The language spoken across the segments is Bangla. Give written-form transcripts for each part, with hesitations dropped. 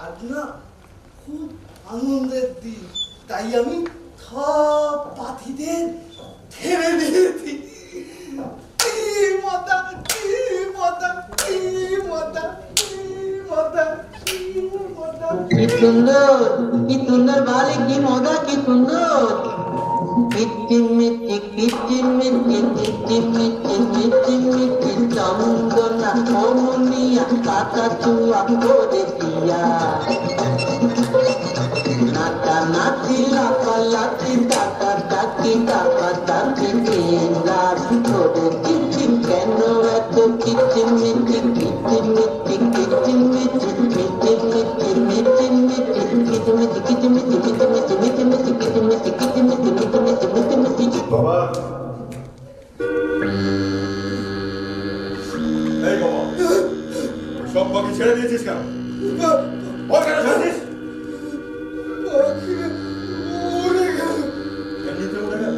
আজ না খুব আনন্দের দিন, তাই আমি সব পাখিদের ছেড়ে দিয়েছি। কি মজা, কি মজা, কি মজা, কি মজা, কি মজা। কি সুন্দর বালে, কি মজা, কি সুন্দর। কিচিমিচি কিচিমিচি কিচিমিচি কিচিমিচি চন্দনা অমনিয়া কাটা চুয়া করে দিয়া নাচা নাচি লাফালাফি টাকা টাকি টাকা টাকি রাত করে কিচিম কেন এত কিচিমিচি কিচিমিচি কিচিমিচি কিচিমিচি মিচিমিচি কিচিমিচি কিচিমিচি মিচিমিচি মিচিমিচি কিচিমিচি কিচিমিচি মিচিমিচি মিচিমিচি। বাবা, এই বাবা, সব পাখি ছেড়ে দিয়েছিস কেন? ওর কেন ছেড়েছিস? এমনিতে উড়ে গেল।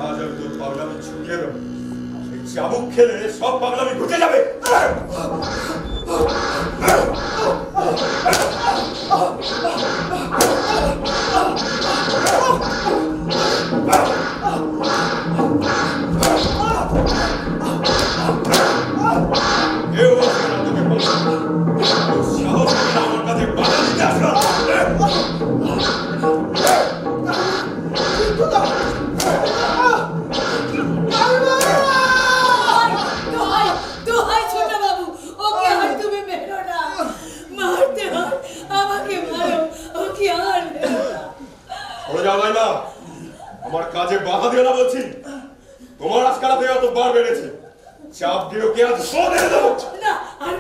আজ আমি তোর পাগলামি ছুটিয়ে দেবো। সেই চাবুক খেলে সব পাগলামি ঘুচে যাবে। আমার কাজে বাধা দিও না বলছি। তোমার আজকাল এত বার বেড়েছে। চাপ দিও কি আজ শোধ দেবো না। আর